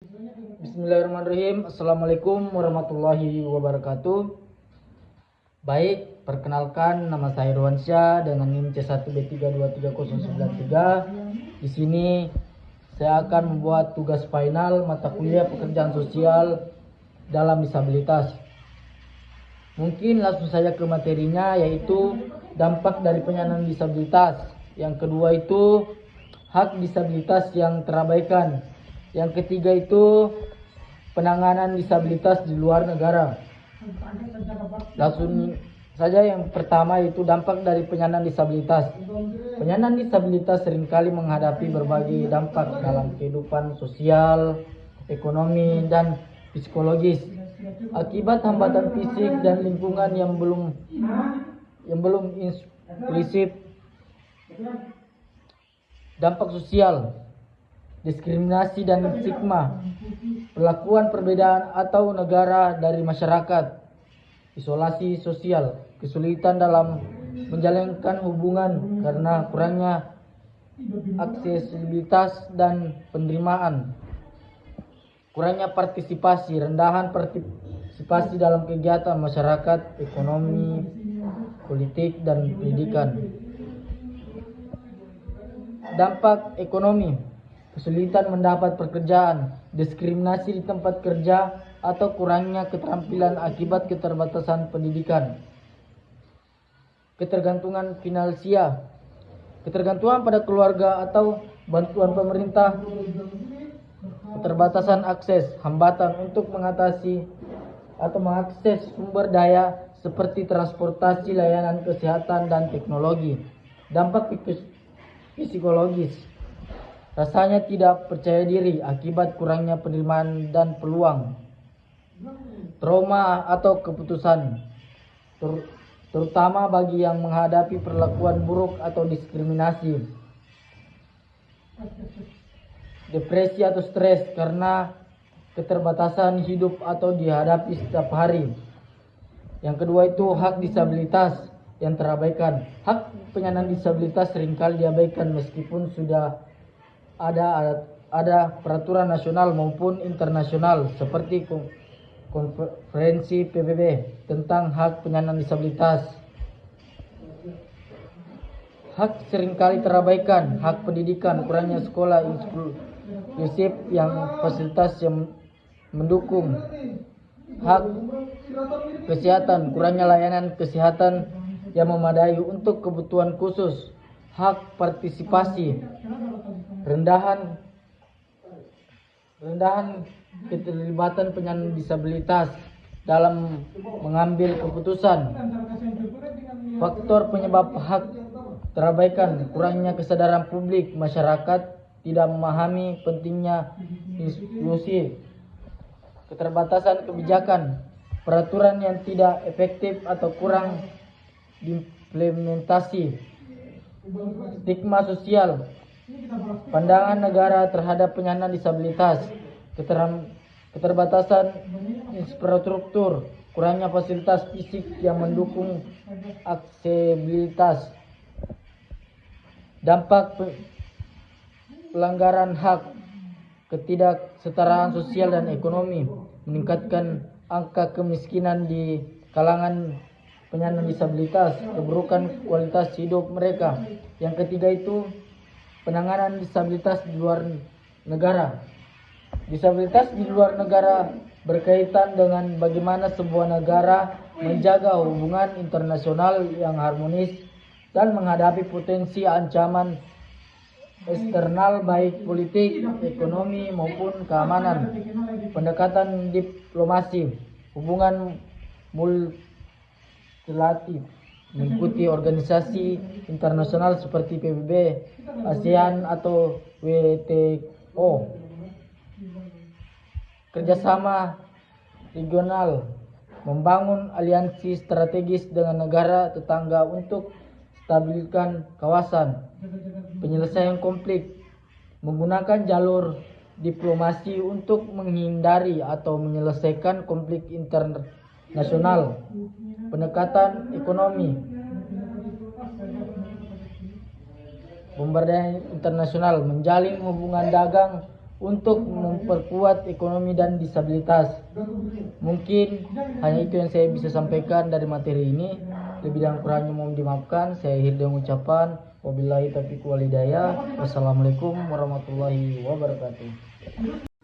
Bismillahirrahmanirrahim. Assalamualaikum warahmatullahi wabarakatuh. Baik, perkenalkan nama saya Irwansyah dengan NIM C1B3233093. Di sini saya akan membuat tugas final mata kuliah pekerjaan sosial dalam disabilitas. Mungkin langsung saja ke materinya, yaitu dampak dari penyandang disabilitas. Yang kedua itu hak disabilitas yang terabaikan. Yang ketiga itu penanganan disabilitas di luar negara. Langsung saja yang pertama itu dampak dari penyandang disabilitas. Penyandang disabilitas seringkali menghadapi berbagai dampak dalam kehidupan sosial, ekonomi, dan psikologis akibat hambatan fisik dan lingkungan yang belum inklusif. Dampak sosial, diskriminasi dan stigma, perlakuan perbedaan atau negara dari masyarakat, isolasi sosial, kesulitan dalam menjalankan hubungan karena kurangnya aksesibilitas dan penerimaan, kurangnya partisipasi, rendahan partisipasi dalam kegiatan masyarakat, ekonomi, politik, dan pendidikan. Dampak ekonomi, kesulitan mendapat pekerjaan, diskriminasi di tempat kerja, atau kurangnya keterampilan akibat keterbatasan pendidikan. Ketergantungan finansial, ketergantungan pada keluarga atau bantuan pemerintah, keterbatasan akses, hambatan untuk mengatasi atau mengakses sumber daya seperti transportasi, layanan kesehatan, dan teknologi. Dampak psikologis, rasanya tidak percaya diri akibat kurangnya penerimaan dan peluang. Trauma atau keputusan, terutama bagi yang menghadapi perlakuan buruk atau diskriminasi. Depresi atau stres karena keterbatasan hidup atau dihadapi setiap hari. Yang kedua itu hak disabilitas yang terabaikan. Hak penyandang disabilitas seringkali diabaikan meskipun sudah ada peraturan nasional maupun internasional seperti konferensi PBB tentang hak penyandang disabilitas. Hak seringkali terabaikan, hak pendidikan, kurangnya sekolah inklusif yang fasilitas yang mendukung. Hak kesehatan, kurangnya layanan kesehatan yang memadai untuk kebutuhan khusus. Hak partisipasi, rendahan keterlibatan penyandang disabilitas dalam mengambil keputusan. Faktor penyebab hak terabaikan, kurangnya kesadaran publik, masyarakat tidak memahami pentingnya inklusi, keterbatasan kebijakan, peraturan yang tidak efektif atau kurang diimplementasi, stigma sosial, pandangan negara terhadap penyandang disabilitas, keterbatasan infrastruktur, kurangnya fasilitas fisik yang mendukung aksesibilitas. Dampak pelanggaran hak, ketidaksetaraan sosial dan ekonomi, meningkatkan angka kemiskinan di kalangan penyandang disabilitas, keburukan kualitas hidup mereka. Yang ketiga itu penanganan disabilitas di luar negara. Disabilitas di luar negara berkaitan dengan bagaimana sebuah negara menjaga hubungan internasional yang harmonis dan menghadapi potensi ancaman eksternal baik politik, ekonomi maupun keamanan. Pendekatan diplomasi, hubungan multilateral mengikuti organisasi internasional seperti PBB, ASEAN atau WTO. Kerjasama regional, membangun aliansi strategis dengan negara tetangga untuk stabilisasi kawasan. Penyelesaian konflik, menggunakan jalur diplomasi untuk menghindari atau menyelesaikan konflik internasional. Pendekatan ekonomi, pemberdayaan internasional, menjalin hubungan dagang untuk memperkuat ekonomi dan disabilitas. Mungkin hanya itu yang saya bisa sampaikan dari materi ini. Lebih dan kurangnya mohon dimaafkan. Saya akhiri dengan ucapan wabillahi taufiq wal hidayah. Wassalamualaikum warahmatullahi wabarakatuh.